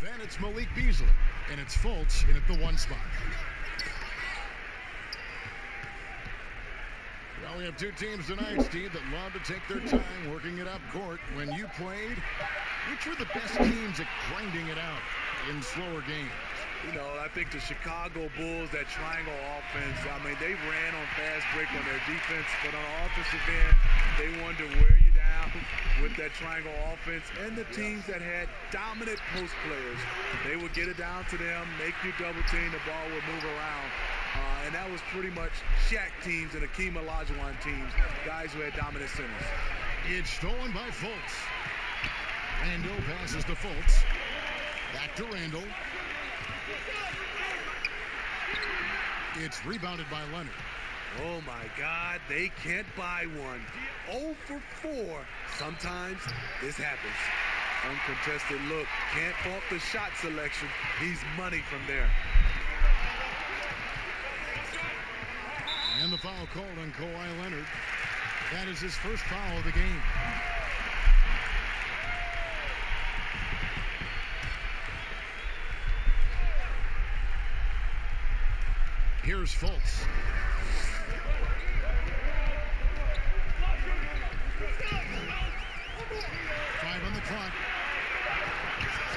Then it's Malik Beasley, and it's Fultz in at the 1 spot. Well, we have two teams tonight, Steve, that love to take their time working it up court. When you played, which were the best teams at grinding it out in slower games? You know, I think the Chicago Bulls, that triangle offense, I mean, they ran on fast break on their defense, but on the offensive end, they wanted to wear you down with that triangle offense. And the teams that had dominant post players, they would get it down to them, make you double team, the ball would move around. And that was pretty much Shaq teams and Akeem Olajuwon teams, guys who had dominant centers. It's stolen by Fultz. Randall passes to Fultz. Back to Randall. It's rebounded by Leonard. Oh, my God, they can't buy one. 0 for 4. Sometimes this happens. Uncontested look. Can't fault the shot selection. He's money from there. And the foul called on Kawhi Leonard. That is his first foul of the game. Here's Fultz. Five on the clock.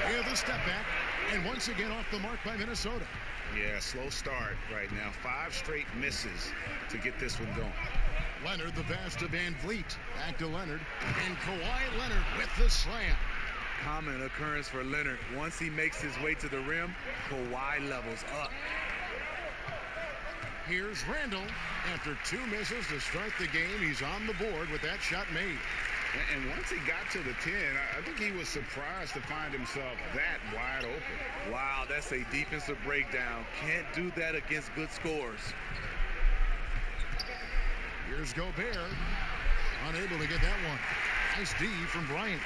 With a step back. And once again off the mark by Minnesota. Yeah, slow start right now. 5 straight misses to get this one going. Leonard, the pass to Van Vliet. Back to Leonard. And Kawhi Leonard with the slam. Common occurrence for Leonard. Once he makes his way to the rim, Kawhi levels up. Here's Randall. After 2 misses to start the game, he's on the board with that shot made. And once he got to the 10, I think he was surprised to find himself that wide open. Wow, that's a defensive breakdown. Can't do that against good scorers. Here's Gobert. Unable to get that one. Nice D from Bryant.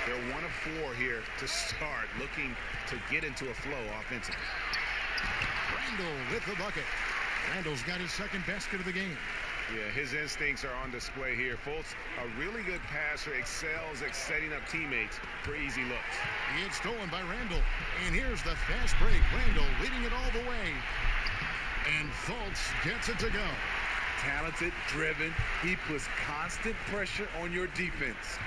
They're 1 of 4 here to start, looking to get into a flow offensively. Randall with the bucket. Randall's got his second basket of the game. Yeah, his instincts are on display here. Fultz, a really good passer, excels at setting up teammates for easy looks. It's stolen by Randall. And here's the fast break. Randall leading it all the way. And Fultz gets it to go. Talented, driven. He puts constant pressure on your defense.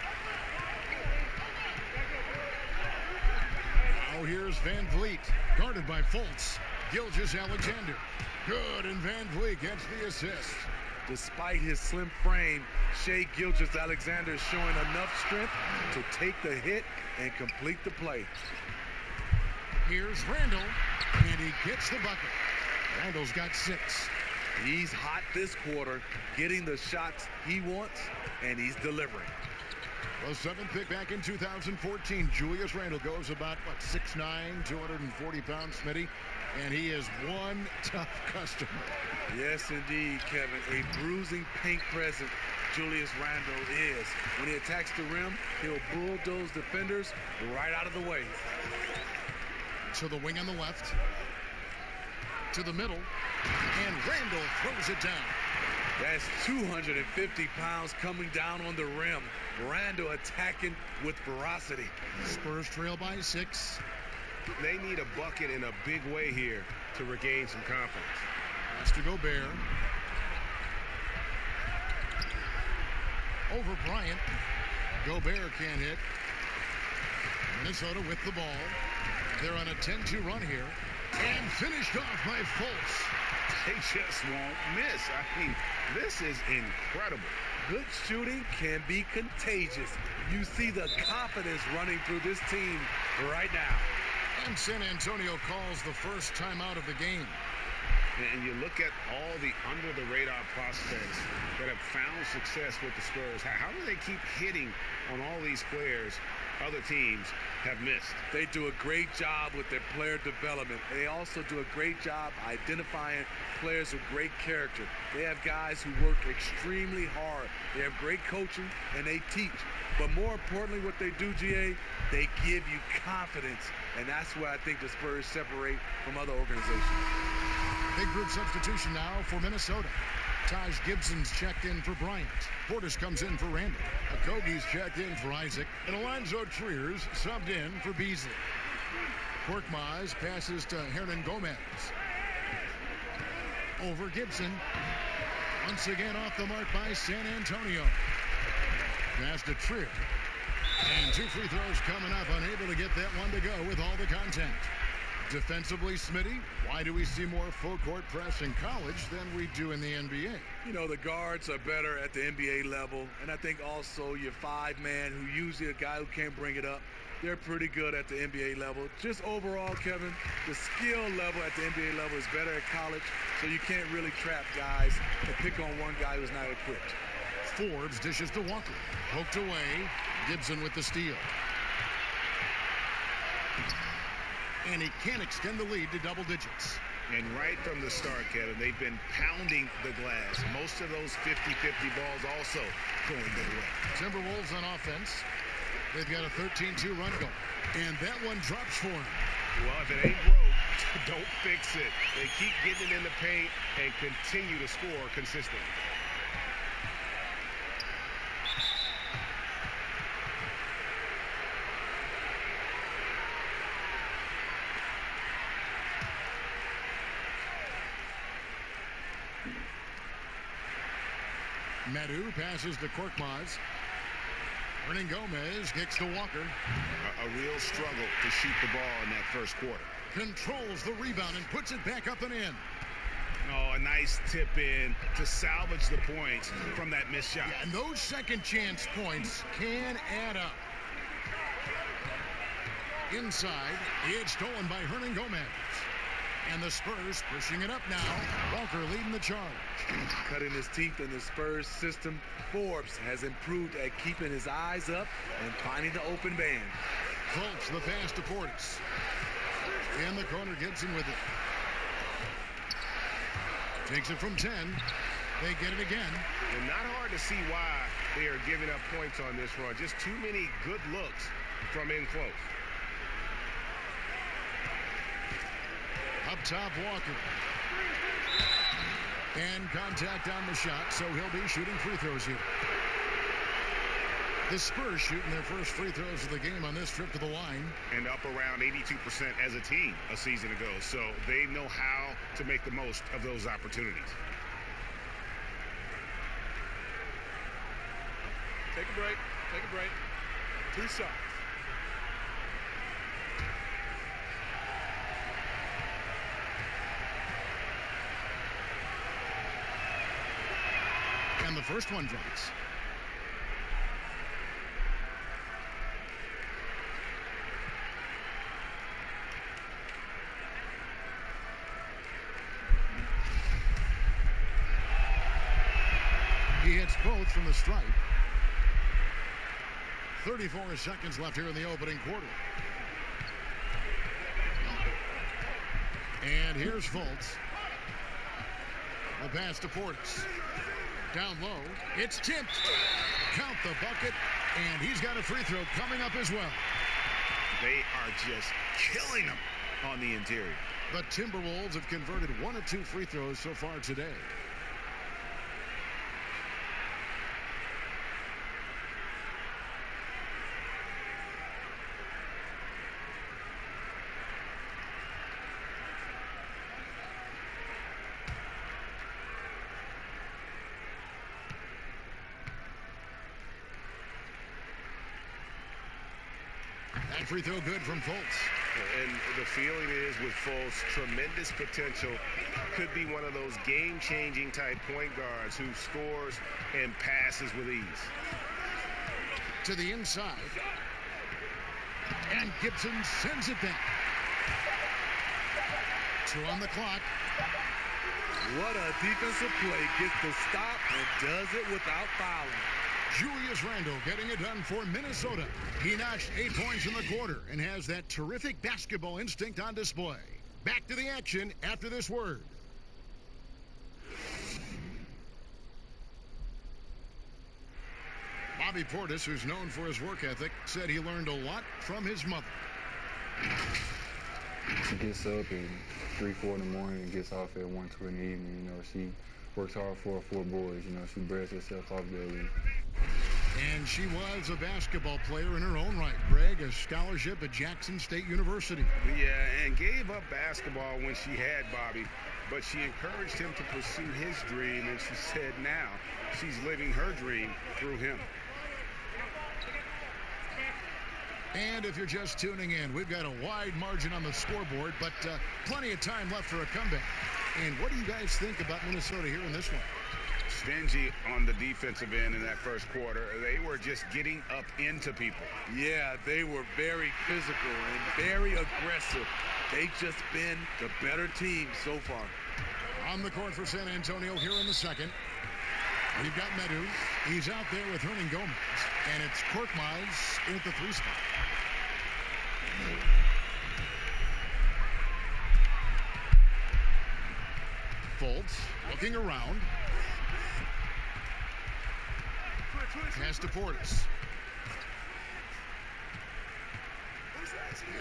Now here's Van Vliet. Guarded by Fultz. Gilgeous-Alexander. Good, and Van Vliet gets the assist. Despite his slim frame, Shai Gilgeous-Alexander is showing enough strength to take the hit and complete the play. Here's Randall, and he gets the bucket. Randall's got 6. He's hot this quarter, getting the shots he wants, and he's delivering. The 7th pick back in 2014. Julius Randle goes about, 6'9", 240 pounds, Smitty. And he is one tough customer. Yes, indeed, Kevin. A bruising paint present Julius Randle is. When he attacks the rim, he'll bulldoze defenders right out of the way. To the wing on the left. To the middle. And Randle throws it down. That's 250 pounds coming down on the rim. Randle attacking with ferocity. Spurs trail by 6. They need a bucket in a big way here to regain some confidence. Pass to Gobert. Over Bryant. Gobert can't hit. Minnesota with the ball. They're on a 10-2 run here. And finished off by Fultz. They just won't miss. I mean, this is incredible. Good shooting can be contagious. You see the confidence running through this team right now. And San Antonio calls the first timeout of the game. And you look at all the under-the-radar prospects that have found success with the Spurs. How do they keep hitting on all these players other teams have missed? They do a great job with their player development. They also do a great job identifying players with great character. They have guys who work extremely hard. They have great coaching, and they teach. But more importantly, what they do, GA, they give you confidence. And that's where I think the Spurs separate from other organizations. Big group substitution now for Minnesota. Taj Gibson's checked in for Bryant. Portis comes in for Randall. Okogie's checked in for Isaac. And Alonzo Trier's subbed in for Beasley. Korkmaz passes to Hernan Gomez. Over Gibson. Once again off the mark by San Antonio. Pass to Trier. And 2 free throws coming up. Unable to get that one to go with all the contact. Defensively, Smitty, why do we see more full-court press in college than we do in the NBA? You know, the guards are better at the NBA level, and I think also your 5-man, who usually a guy who can't bring it up, they're pretty good at the NBA level. Just overall, Kevin, the skill level at the NBA level is better at college, so you can't really trap guys and pick on one guy who's not equipped. Forbes dishes to Walker. Poked away. Gibson with the steal. And he can't extend the lead to double digits. And right from the start, Kevin, they've been pounding the glass. Most of those 50-50 balls also going their way. Timberwolves on offense. They've got a 13-2 run goal. And that one drops for him. Well, if it ain't broke, don't fix it. They keep getting it in the paint and continue to score consistently. Medu passes to Korkmaz. Hernan Gomez kicks to Walker. A real struggle to shoot the ball in that first quarter. Controls the rebound and puts it back up and in. Oh, a nice tip in to salvage the points from that missed shot. Yeah, and those second chance points can add up. Inside, it's stolen by Hernan Gomez. And the Spurs pushing it up now. Walker leading the charge. Cutting his teeth in the Spurs system, Forbes has improved at keeping his eyes up and finding the open man. Fultz the pass to Portis. In the corner, Gibson with it. Takes it from 10. They get it again. And not hard to see why they are giving up points on this run. Just too many good looks from in close. Up top, Walker. And contact on the shot, so he'll be shooting free throws here. The Spurs shooting their first free throws of the game on this trip to the line. And up around 82% as a team a season ago. So they know how to make the most of those opportunities. Take a break. Take a break. 2 shots. And the first one drops. He hits both from the stripe. 34 seconds left here in the opening quarter. And here's Fultz. The pass to Portis. Down low. It's tipped. Count the bucket. And he's got a free throw coming up as well. They are just killing them on the interior. The Timberwolves have converted 1 of 2 free throws so far today. That free throw good from Fultz. And the feeling is with Fultz, tremendous potential. Could be one of those game-changing type point guards who scores and passes with ease. To the inside. And Gibson sends it back. 2 on the clock. What a defensive play. Gets the stop and does it without fouling. Julius Randle getting it done for Minnesota. He notched 8 points in the quarter and has that terrific basketball instinct on display. Back to the action after this word. Bobby Portis, who's known for his work ethic, said he learned a lot from his mother. She gets up at 3, 4 in the morning and gets off at 1, 2 in the evening. You know, she works hard for her 4 boys. You know, she bears herself off daily. And she was a basketball player in her own right. Greg, a scholarship at Jackson State University. Yeah, and gave up basketball when she had Bobby, but she encouraged him to pursue his dream, and she said now she's living her dream through him. And if you're just tuning in, we've got a wide margin on the scoreboard, but plenty of time left for a comeback. And what do you guys think about Minnesota here in this one? Stingy on the defensive end in that first quarter. They were just getting up into people. Yeah, they were very physical and very aggressive. They've just been the better team so far. On the court for San Antonio here in the second. We've got Medu. He's out there with Hernan Gomez. And it's Korkmaz at the 3 spot. Fultz looking around. Pass to Portis.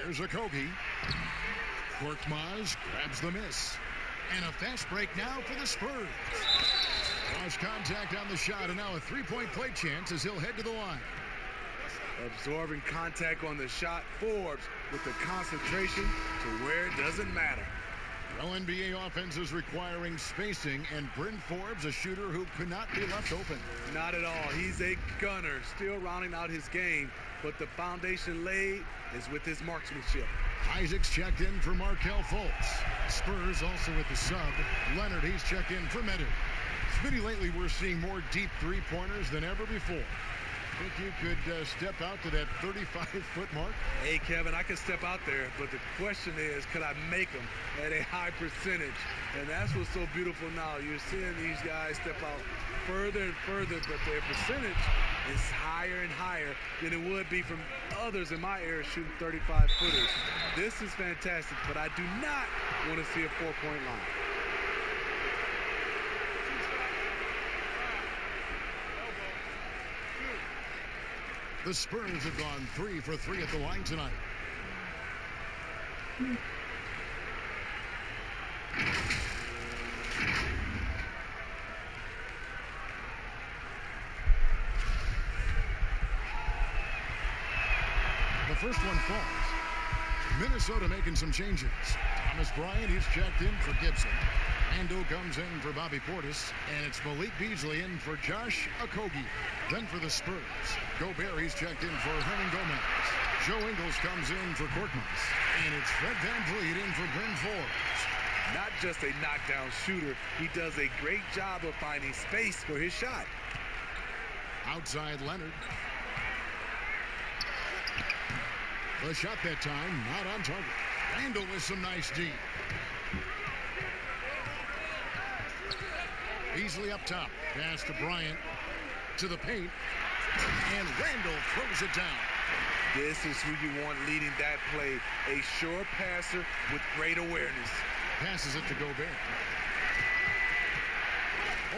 Here's Okogie. Korkmaz grabs the miss. And a fast break now for the Spurs. Lost contact on the shot, and now a three-point play chance as he'll head to the line. Absorbing contact on the shot. Forbes with the concentration to where it doesn't matter. Well, NBA offenses requiring spacing, and Bryn Forbes, a shooter who could not be left open. Not at all. He's a gunner, still rounding out his game, but the foundation laid is with his marksmanship. Isaac's checked in for Markelle Fultz. Spurs also with the sub. Leonard, he's checked in for Medu. Smitty, lately we're seeing more deep three-pointers than ever before. Think you could step out to that 35-foot mark? Hey, Kevin, I can step out there, but the question is, could I make them at a high percentage? And that's what's so beautiful now. You're seeing these guys step out further and further, but their percentage is higher and higher than it would be from others in my era shooting 35-footers. This is fantastic, but I do not want to see a 4-point line. The Spurs have gone 3 for 3 at the line tonight. The first one falls. Minnesota making some changes. Thomas Bryant, he's checked in for Gibson. Ando comes in for Bobby Portis, and it's Malik Beasley in for Josh Okogie. Then for the Spurs, Gobert, he's checked in for Hernan Gomez. Joe Ingles comes in for Korkmaz, and it's Fred VanVleet in for Bryn Forbes. Not just a knockdown shooter, he does a great job of finding space for his shot. Outside Leonard. The shot that time, not on target. Randall with some nice D. Beasley up top. Pass to Bryant. To the paint. And Randall throws it down. This is who you want leading that play. A sure passer with great awareness. Passes it to Gobert.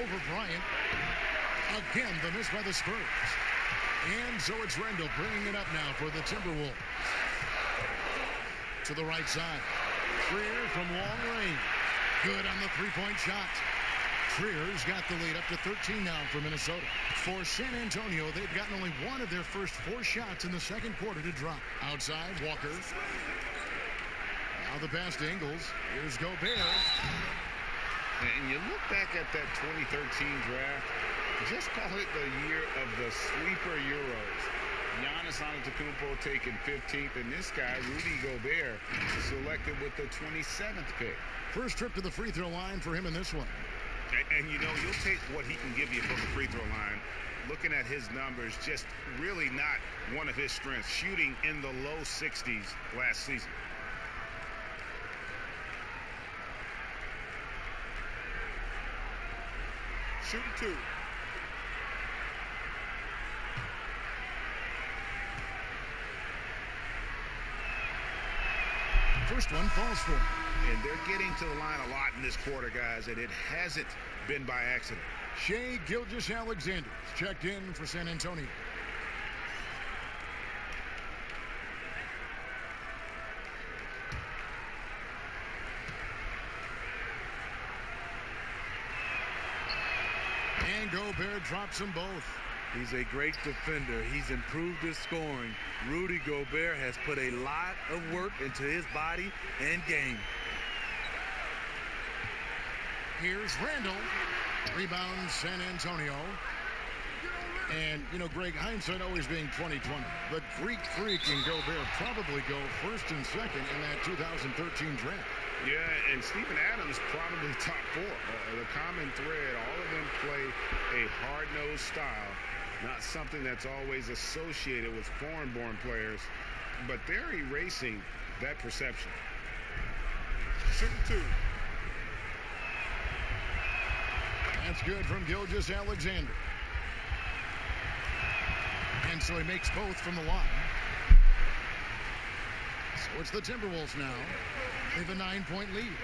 Over Bryant. Again, the miss by the Spurs. And so it's Randall bringing it up now for the Timberwolves. To the right side. Trier from long range. Good on the three-point shot. Trier's got the lead up to 13 now for Minnesota. For San Antonio, they've gotten only one of their first 4 shots in the second quarter to drop. Outside, Walker. Now the pass to Ingles. Here's Gobert. And you look back at that 2013 draft, just call it the year of the sleeper Euros. Giannis Antetokounmpo taken 15th, and this guy, Rudy Gobert, selected with the 27th pick. First trip to the free throw line for him in this one. And you know, you'll take what he can give you from the free throw line. Looking at his numbers, just really not one of his strengths. Shooting in the low 60s last season. Shooting 2. First one falls for him. And they're getting to the line a lot in this quarter, guys, and it hasn't been by accident. Shai Gilgeous-Alexander checked in for San Antonio. And Gobert drops them both. He's a great defender. He's improved his scoring. Rudy Gobert has put a lot of work into his body and game. Here's Randall. Rebound San Antonio. And, you know, Greg, hindsight always being 20/20. The Greek Freak and Gobert probably go first and second in that 2013 draft. Yeah, and Steven Adams probably top four. The common thread, all of them play a hard-nosed style, not something that's always associated with foreign-born players, but they're erasing that perception. Shoot two. That's good from Gilgeous-Alexander. And so he makes both from the line. So it's the Timberwolves now. They have a 9-point lead.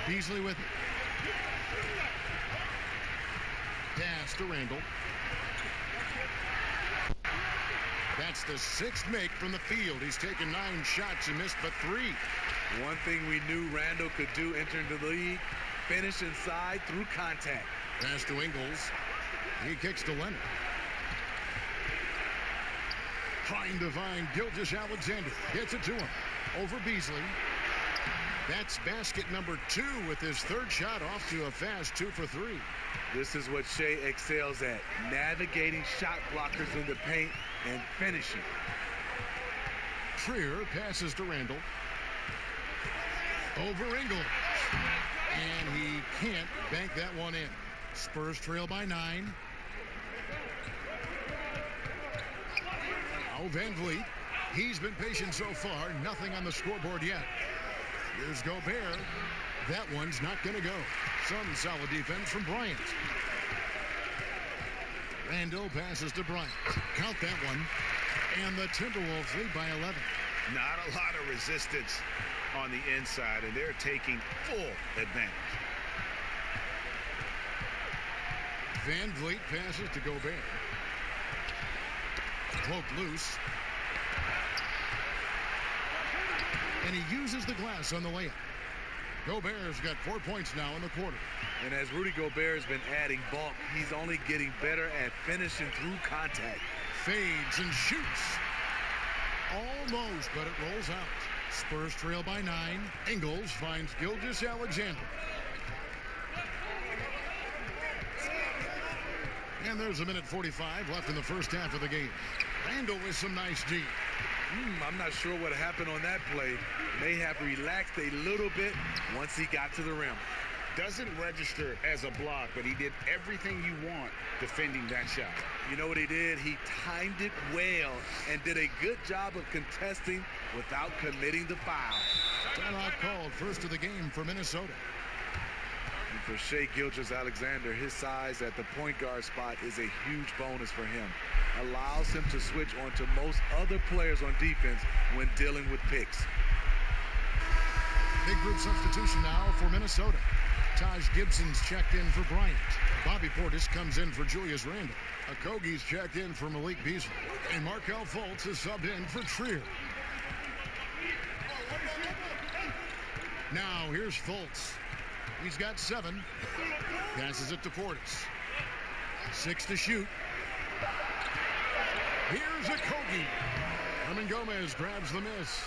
Beasley with it. Pass to Randall. That's the sixth make from the field. He's taken 9 shots and missed but 3. One thing we knew Randall could do entering the league, finish inside through contact. Pass to Ingles. He kicks to Leonard. Trying to find Gilgeous-Alexander. Gets it to him. Over Beasley. That's basket number 2 with his third shot off to a fast 2 for 3. This is what Shea excels at, navigating shot blockers in the paint and finishing. Trier passes to Randall. Over Ingles. And he can't bank that one in. Spurs trail by 9. Now Van Vliet. He's been patient so far. Nothing on the scoreboard yet. Here's Gobert. That one's not going to go. Some solid defense from Bryant. Randall passes to Bryant. Count that one. And the Timberwolves lead by 11. Not a lot of resistance on the inside, and they're taking full advantage. Van Vliet passes to Gobert. Poked loose. And he uses the glass on the layup. Gobert's got 4 points now in the quarter. And as Rudy Gobert has been adding bulk, he's only getting better at finishing through contact. Fades and shoots. Almost, but it rolls out. Spurs trail by 9. Ingles finds Gilgeous-Alexander. And there's a minute 45 left in the first half of the game. Randall with some nice D. I'm not sure what happened on that play. May have relaxed a little bit once he got to the rim. Doesn't register as a block, but he did everything you want defending that shot. You know what he did? He timed it well and did a good job of contesting without committing the foul. Timeout called, first of the game for Minnesota. And for Shea Gilgeous-Alexander, his size at the point guard spot is a huge bonus for him. Allows him to switch onto most other players on defense when dealing with picks. Big group substitution now for Minnesota. Taj Gibson's checked in for Bryant. Bobby Portis comes in for Julius Randle. Okogie's checked in for Malik Beasley. And Markelle Fultz is subbed in for Trier. Now here's Fultz. He's got 7. Passes it to Portis. 6 to shoot. Here's Okogie. Herman Gomez grabs the miss.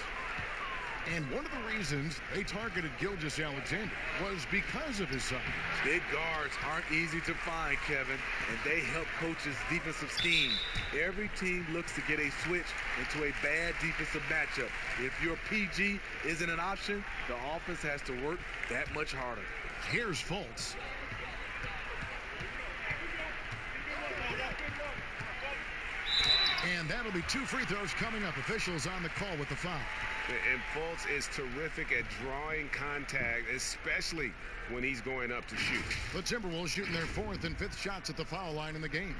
And one of the reasons they targeted Gilgeous-Alexander was because of his size. Big guards aren't easy to find, Kevin, and they help coaches' defensive scheme. Every team looks to get a switch into a bad defensive matchup. If your PG isn't an option, the offense has to work that much harder. Here's Fultz. And that'll be 2 free throws coming up. Officials on the call with the foul. And Fultz is terrific at drawing contact, especially when he's going up to shoot. The Timberwolves shooting their 4th and 5th shots at the foul line in the game.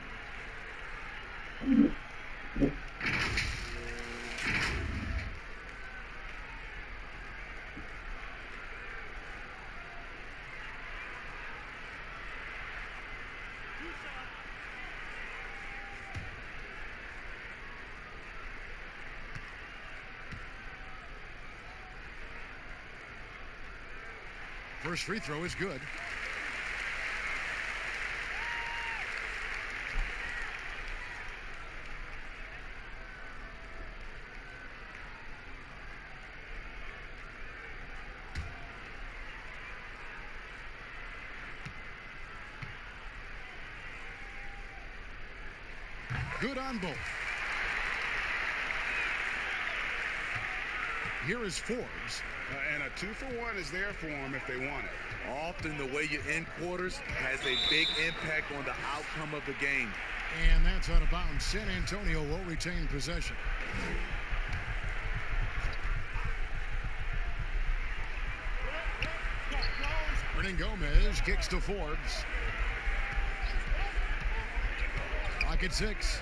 First free throw is good. Good on both. Here is Forbes. And a 2-for-1 is there for them if they want it. Often the way you end quarters has a big impact on the outcome of the game. And that's out of bounds. San Antonio will retain possession. Hernan Gomez kicks to Forbes. Clock at 6.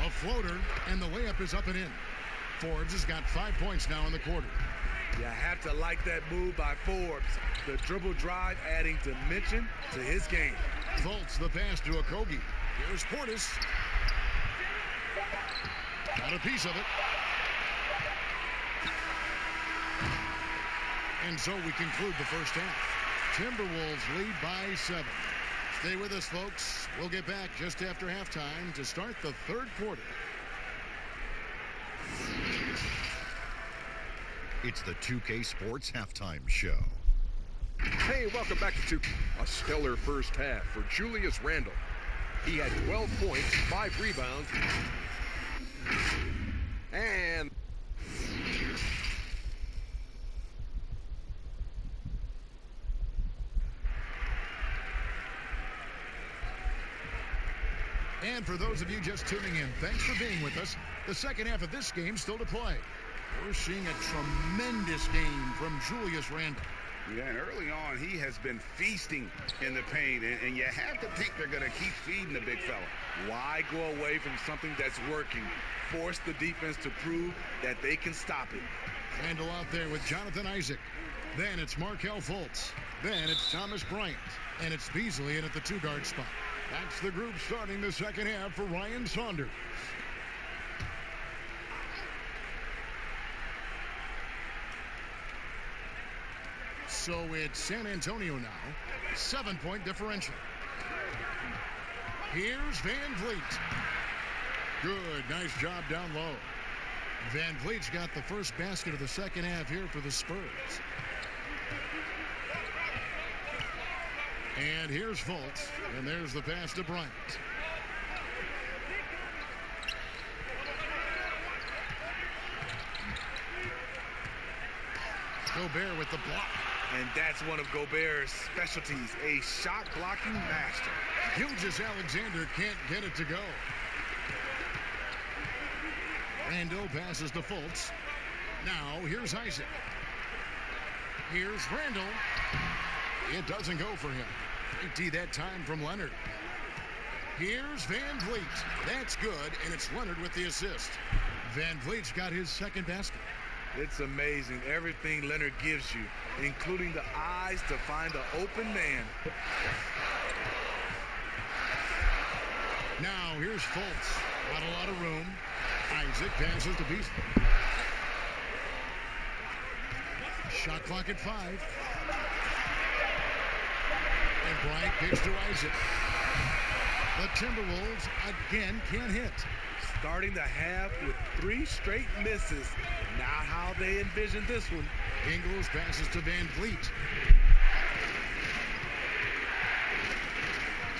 A floater, and the layup is up and in. Forbes has got 5 points now in the quarter. You have to like that move by Forbes. The dribble drive adding dimension to his game. Fultz the pass to Okogie. Here's Portis. Got a piece of it. And so we conclude the first half. Timberwolves lead by 7. Stay with us, folks. We'll get back just after halftime to start the third quarter. It's the 2K Sports Halftime Show. Hey, welcome back to 2K. A stellar first half for Julius Randle. He had 12 points, 5 rebounds, and And for those of you just tuning in, thanks for being with us. The second half of this game still to play. We're seeing a tremendous game from Julius Randle. Yeah, and early on, he has been feasting in the paint, and you have to think they're going to keep feeding the big fella. Why go away from something that's working? Force the defense to prove that they can stop it. Randle out there with Jonathan Isaac. Then it's Markelle Fultz. Then it's Thomas Bryant. And it's Beasley in at the 2-guard spot. That's the group starting the second half for Ryan Saunders. So it's San Antonio now. 7-point differential. Here's Van Vliet. Good, nice job down low. Van Vliet's got the first basket of the second half here for the Spurs. And here's Fultz, and there's the pass to Bryant. Gobert with the block. And that's one of Gobert's specialties, a shot-blocking master. Gilgeous-Alexander can't get it to go. Randle passes to Fultz. Now, here's Isaac. Here's Randle. It doesn't go for him. Empty that time from Leonard. Here's Van Vliet. That's good, and it's Leonard with the assist. Van Vliet's got his second basket. It's amazing everything Leonard gives you, including the eyes to find the open man. Now here's Fultz. Not a lot of room. Isaac passes to Beasley. Shot clock at 5. And Bryant kicks to Isaac. The Timberwolves again can't hit. Starting the half with 3 straight misses. Not how they envisioned this one. Ingles passes to Van Vliet.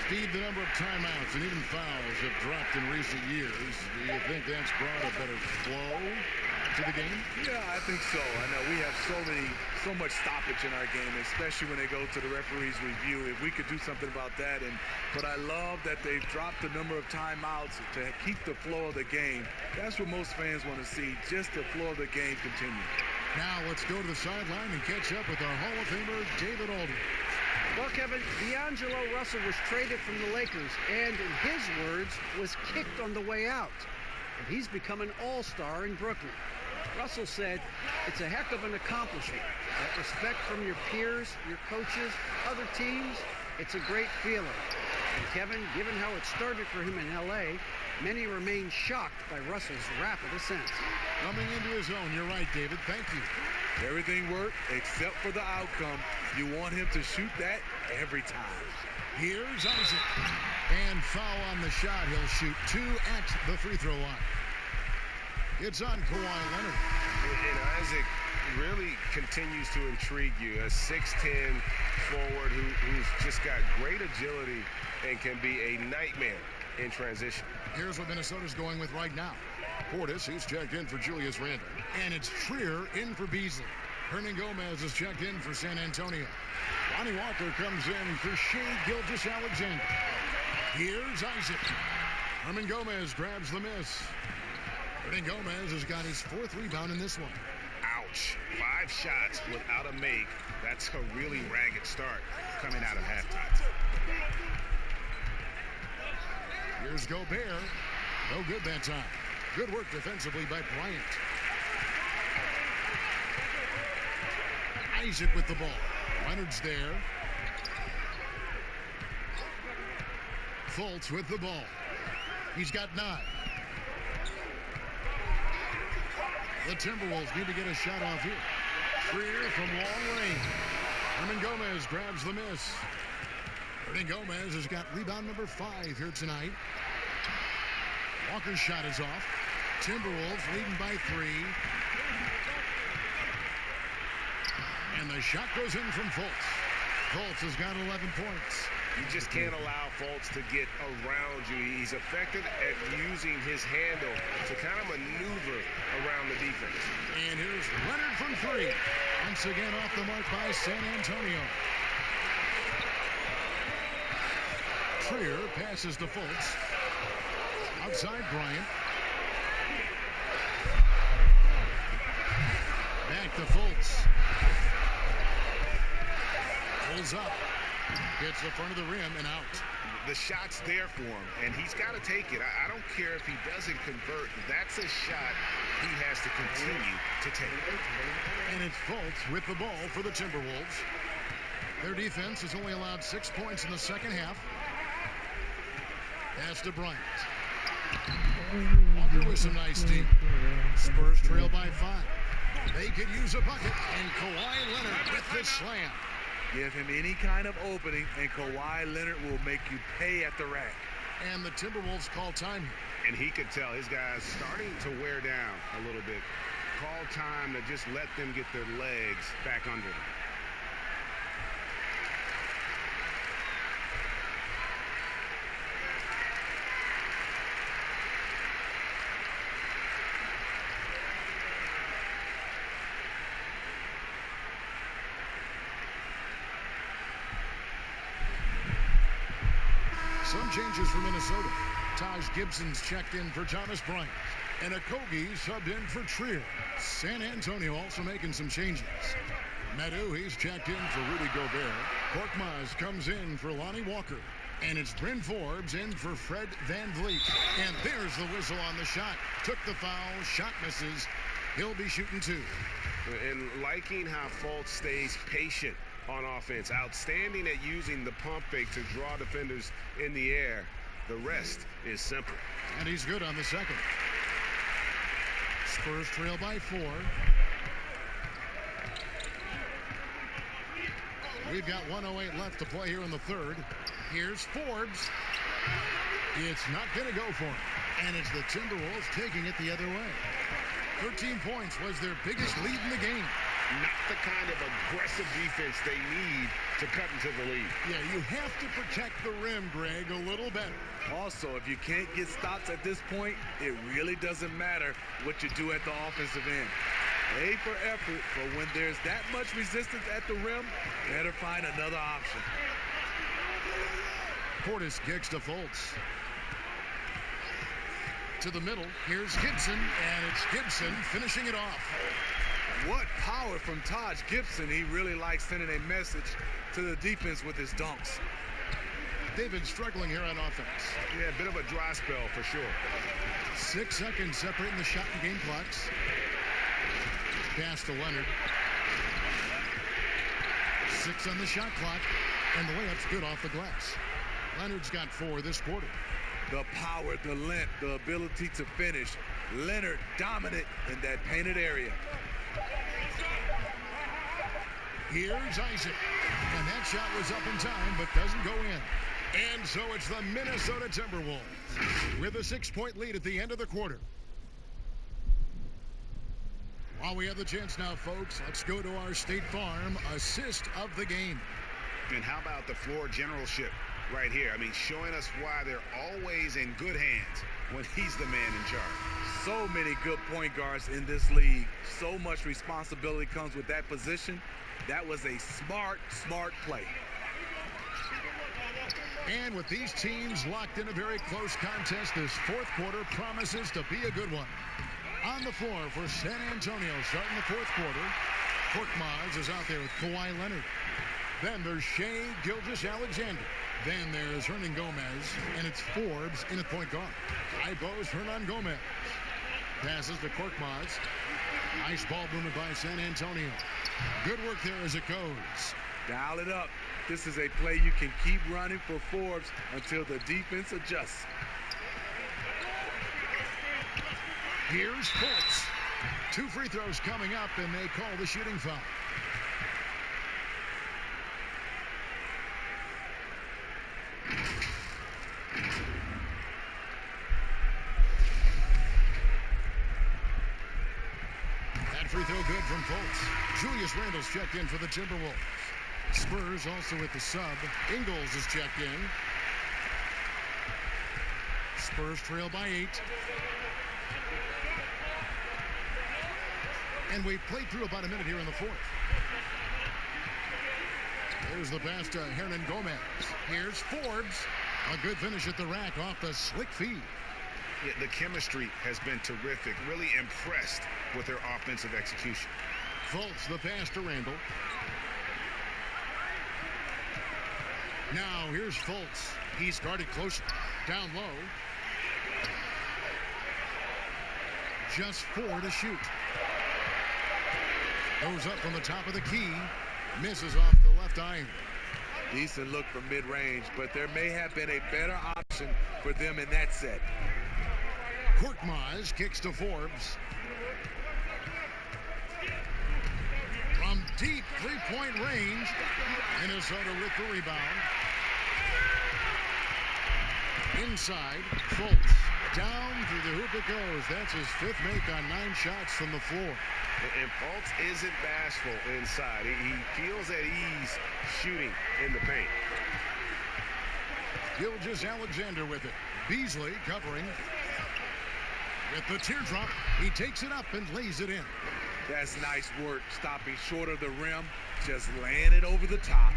Steve, the number of timeouts and even fouls have dropped in recent years. Do you think that's brought a better flow to the game? Yeah, I think so. I know we have so much stoppage in our game, especially when they go to the referee's review. If we could do something about that, but I love that they've dropped the number of timeouts to keep the flow of the game. That's what most fans want to see, just the flow of the game continue. Now let's go to the sideline and catch up with our Hall of Famer, David Aldridge. Well, Kevin, D'Angelo Russell was traded from the Lakers and, in his words, was kicked on the way out. But he's become an all-star in Brooklyn. Russell said, "It's a heck of an accomplishment. That respect from your peers, your coaches, other teams, it's a great feeling." And Kevin, given how it started for him in L.A., many remain shocked by Russell's rapid ascent. Coming into his own, you're right, David. Thank you. Everything worked except for the outcome. You want him to shoot that every time. Here's Isaac. And foul on the shot. He'll shoot 2 at the free throw line. It's on Kawhi Leonard. And Isaac really continues to intrigue you. A 6'10" forward who's just got great agility and can be a nightmare in transition. Here's what Minnesota's going with right now. Portis, he's checked in for Julius Randle. And it's Trier in for Beasley. Hernan Gomez is checked in for San Antonio. Lonnie Walker comes in for Shea Gilgeous-Alexander. Here's Isaac. Hernan Gomez grabs the miss. Hernan Gomez has got his 4th rebound in this one. Ouch. 5 shots without a make. That's a really ragged start coming out of halftime. Here's Gobert. No good that time. Good work defensively by Bryant. Isaac with the ball. Leonard's there. Fultz with the ball. He's got 9. The Timberwolves need to get a shot off here. Trier from long range. Hernan Gomez grabs the miss. Hernan Gomez has got rebound number 5 here tonight. Walker's shot is off. Timberwolves leading by 3. And the shot goes in from Fultz. Fultz has got 11 points. You just can't allow Fultz to get around you. He's effective at using his handle to kind of maneuver around the defense. And here's Leonard from 3. Once again off the mark by San Antonio. Trier passes to Fultz. Outside Bryant. Back to Fultz. Pulls up. Hits the front of the rim and out. The shot's there for him, and he's got to take it. I don't care if he doesn't convert. That's a shot he has to continue to take. And it's Fultz with the ball for the Timberwolves. Their defense has only allowed 6 points in the second half. Pass to Bryant. Walker with some nice deep. Spurs trail by 5. They could use a bucket, and Kawhi Leonard with the slam. Give him any kind of opening, and Kawhi Leonard will make you pay at the rack. And the Timberwolves call time here. And he could tell his guys starting to wear down a little bit. Call time to just let them get their legs back under them. Some changes for Minnesota. Taj Gibson's checked in for Thomas Bryant. And Okogie subbed in for Trier. San Antonio also making some changes. Meadow, he's checked in for Rudy Gobert. Korkmaz comes in for Lonnie Walker. And it's Bryn Forbes in for Fred VanVleet. And there's the whistle on the shot. Took the foul, shot misses. He'll be shooting 2. And liking how Fultz stays patient on offense. Outstanding at using the pump fake to draw defenders in the air. The rest is simple. And he's good on the second. Spurs trail by 4. We've got 1:08 left to play here in the third. Here's Forbes. It's not going to go for him. And it's the Timberwolves taking it the other way. 13 points was their biggest lead in the game. Not the kind of aggressive defense they need to cut into the lead. Yeah, you have to protect the rim, Greg, a little better. Also, if you can't get stops at this point, it really doesn't matter what you do at the offensive end. A for effort, but when there's that much resistance at the rim, better find another option. Portis kicks to Fultz. To the middle, here's Gibson, and it's Gibson finishing it off. What power from Taj Gibson. He really likes sending a message to the defense with his dunks. They've been struggling here on offense. Yeah, a bit of a dry spell for sure. 6 seconds separating the shot and game clocks. Pass to Leonard. 6 on the shot clock, and the layup's good off the glass. Leonard's got 4 this quarter. The power, the length, the ability to finish. Leonard dominant in that painted area. Here's Isaac. And that shot was up in time, but doesn't go in. And so it's the Minnesota Timberwolves with a 6-point lead at the end of the quarter. While we have the chance now, folks, let's go to our State Farm assist of the game. And how about the floor generalship right here? I mean, showing us why they're always in good hands when he's the man in charge. So many good point guards in this league. So much responsibility comes with that position. That was a smart play. And with these teams locked in a very close contest, this fourth quarter promises to be a good one. On the floor for San Antonio, starting the fourth quarter, Korkmaz is out there with Kawhi Leonard. Then there's Shai Gilgeous-Alexander. Then there's Hernan Gomez, and it's Forbes in at point guard. High post, Hernan Gomez. Passes to Korkmaz. Nice ball movement by San Antonio. Good work there as it goes. Dial it up. This is a play you can keep running for Forbes until the defense adjusts. Here's Fultz. 2 free throws coming up, and they call the shooting foul. That free throw good from Fultz. Julius Randle's checked in for the Timberwolves. Spurs also with the sub. Ingles is checked in. Spurs trail by 8. And we played through about a minute here in the fourth. There's the pass to Hernan Gomez. Here's Forbes. A good finish at the rack off the slick feed. Yeah, the chemistry has been terrific. Really impressed with their offensive execution. Fultz, the pass to Randle. Now here's Fultz. He's guarded close, down low. Just 4 to shoot. Goes up from the top of the key. Misses off the left iron. Decent look from mid-range, but there may have been a better option for them in that set. Korkmaz kicks to Forbes. From deep three-point range, Minnesota with the rebound. Inside, Fultz. Down through the hoop it goes. That's his 5th make on 9 shots from the floor. And Fultz isn't bashful inside. He feels at ease shooting in the paint. Gilgeous-Alexander with it. Beasley covering. With the teardrop, he takes it up and lays it in. That's nice work, stopping short of the rim, just laying it over the top.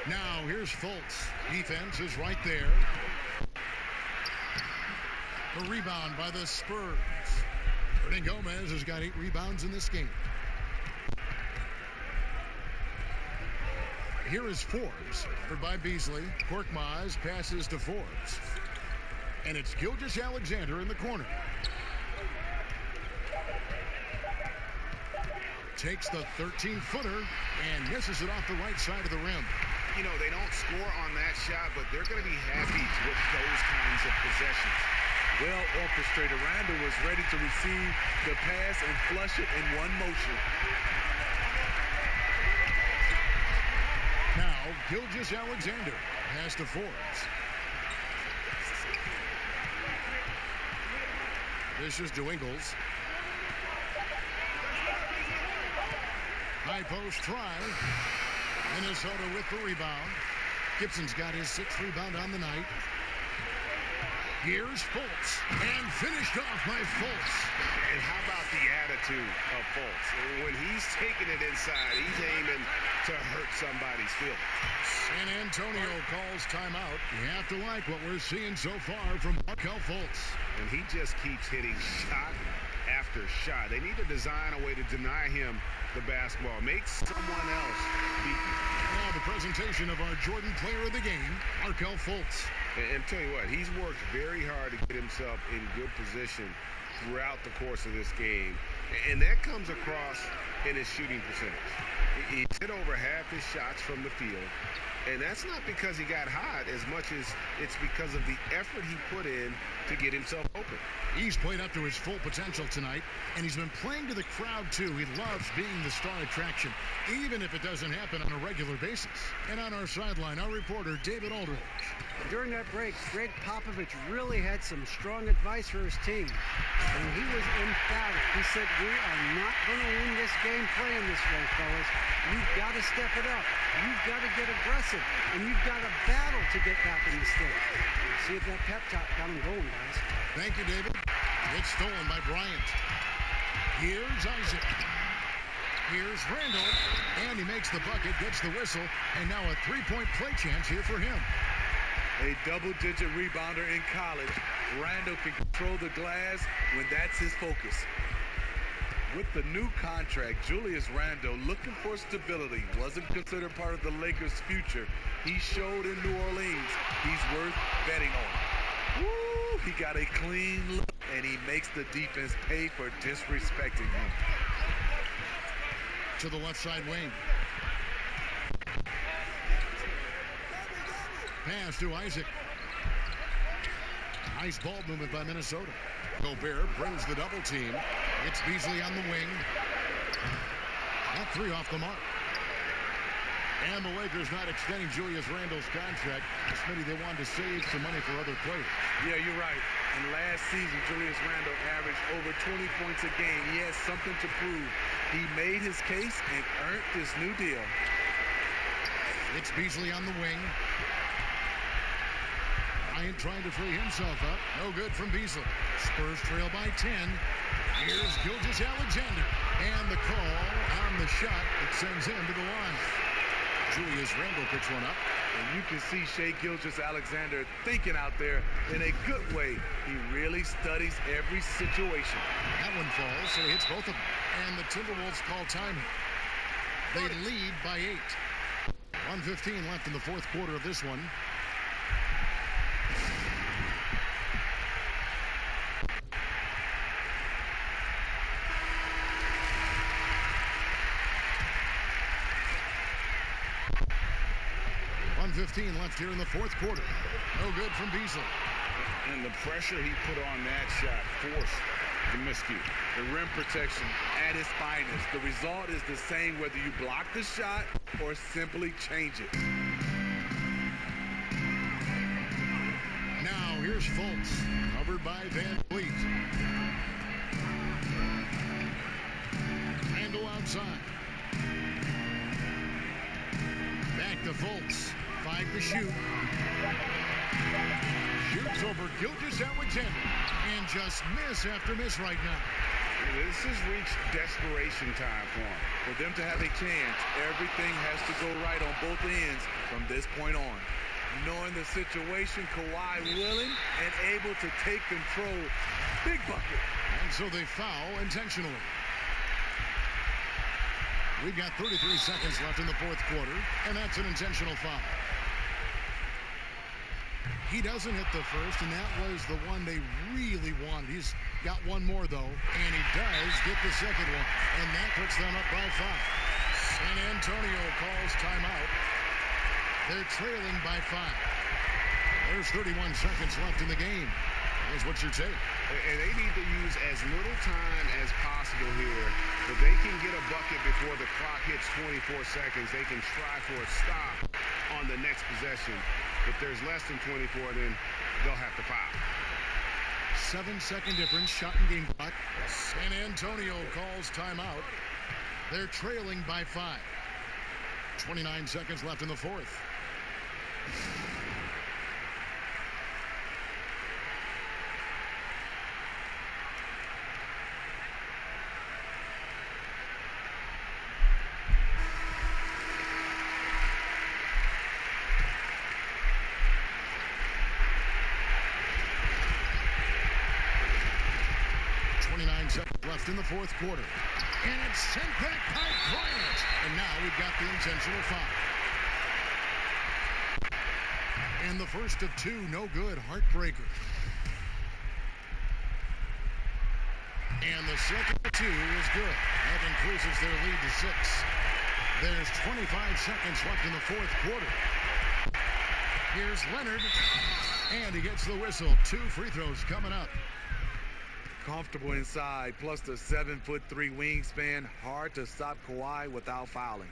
Now here's Fultz. Defense is right there. The rebound by the Spurs. Hernan Gomez has got 8 rebounds in this game. Here is Forbes, covered by Beasley. Korkmaz passes to Forbes. And it's Gilgeous-Alexander in the corner. Takes the 13-footer and misses it off the right side of the rim. You know, they don't score on that shot, but they're going to be happy with those kinds of possessions. Well orchestrated. Randle was ready to receive the pass and flush it in one motion. Now, Gilgeous-Alexander pass to Forbes. This is to Ingles. High post try. Minnesota with the rebound. Gibson's got his 6th rebound on the night. Here's Fultz. And finished off by Fultz. And how about the attitude of Fultz? When he's taking it inside, he's aiming to hurt somebody's feelings. San Antonio calls timeout. You have to like what we're seeing so far from Markelle Fultz. And he just keeps hitting shot after shot. They need to design a way to deny him the basketball. Make someone else beat him. Now the presentation of our Jordan player of the game, Markelle Fultz. And tell you what, he's worked very hard to get himself in good position throughout the course of this game. And that comes across in his shooting percentage. He hit over half his shots from the field. And that's not because he got hot as much as it's because of the effort he put in to get himself open. He's played up to his full potential tonight, and he's been playing to the crowd, too. He loves being the star attraction, even if it doesn't happen on a regular basis. And on our sideline, our reporter, David Aldridge. During that break, Greg Popovich really had some strong advice for his team. And he was emphatic. He said, we are not going to win this game playing this way, fellas. You've got to step it up. You've got to get aggressive. And you've got to battle to get back in this thing. See if that pep talk got him going, guys. Thank you, David. It's stolen by Bryant. Here's Isaac. Here's Randall. And he makes the bucket, gets the whistle, and now a three-point play chance here for him. A double-digit rebounder in college. Randall can control the glass when that's his focus. With the new contract, Julius Randle, looking for stability, wasn't considered part of the Lakers' future. He showed in New Orleans he's worth betting on. Woo! He got a clean look, and he makes the defense pay for disrespecting him. To the left side wing. Pass to Isaac. Nice ball movement by Minnesota. Gobert brings the double team. It's Beasley on the wing. That three off the mark. And the Lakers not extending Julius Randle's contract. Smitty, they wanted to save some money for other players. Yeah, you're right. And last season, Julius Randle averaged over 20 points a game. He has something to prove. He made his case and earned this new deal. It's Beasley on the wing. Bryant trying to free himself up. No good from Beasley. Spurs trail by 10. Here's Gilgeous-Alexander. And the call on the shot that sends him to the line. Julius Randle picks one up. And you can see Shai Gilgeous-Alexander thinking out there in a good way. He really studies every situation. That one falls, so he hits both of them. And the Timberwolves call time. They lead by 8. 1:15 left in the fourth quarter of this one. .15 left here in the fourth quarter. No good from Beasley. And the pressure he put on that shot forced the miscue. The rim protection at its finest. The result is the same whether you block the shot or simply change it. Now here's Fultz, covered by Van Vliet. Randle outside. Back to Fultz. 5 to shoot. Shoots over Gilgeous-Alexander. And just miss after miss right now. This has reached desperation time for him. For them to have a chance, everything has to go right on both ends from this point on. Knowing the situation, Kawhi willing and able to take control. Big bucket. And so they foul intentionally. We've got 33 seconds left in the fourth quarter, and that's an intentional foul. He doesn't hit the first, and that was the one they really wanted. He's got one more, though, and he does get the second one, and that puts them up by 5. San Antonio calls timeout. They're trailing by 5. There's 31 seconds left in the game. Here's what's your take? And they need to use as little time as possible here. If they can get a bucket before the clock hits 24 seconds, they can try for a stop on the next possession. If there's less than 24, then they'll have to foul. 7-second difference, shot and game clock. San Antonio calls timeout. They're trailing by 5. 29 seconds left in the fourth. Left in the fourth quarter. And it's sent back by Bryant. And now we've got the intentional foul. And the first of 2, no good. Heartbreaker. And the second two is good. That increases their lead to 6. There's 25 seconds left in the fourth quarter. Here's Leonard. And he gets the whistle. 2 free throws coming up. Comfortable inside, plus the 7'3" wingspan. Hard to stop Kawhi without fouling.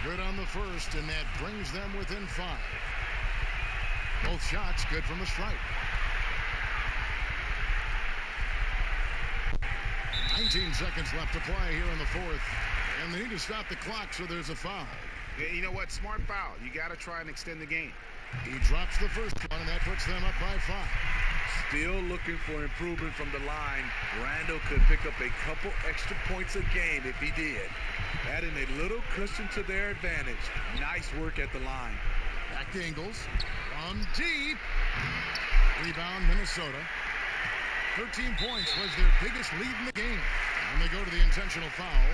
Good on the first, and that brings them within 5. Both shots good from the stripe. 19 seconds left to play here in the fourth. And they need to stop the clock, so there's a foul. Yeah, you know what? Smart foul. You got to try and extend the game. He drops the first one, and that puts them up by 5. Still looking for improvement from the line. Randall could pick up a couple extra points a game if he did. Adding a little cushion to their advantage. Nice work at the line. Back to Ingles. From deep. Rebound, Minnesota. 13 points was their biggest lead in the game. And they go to the intentional foul.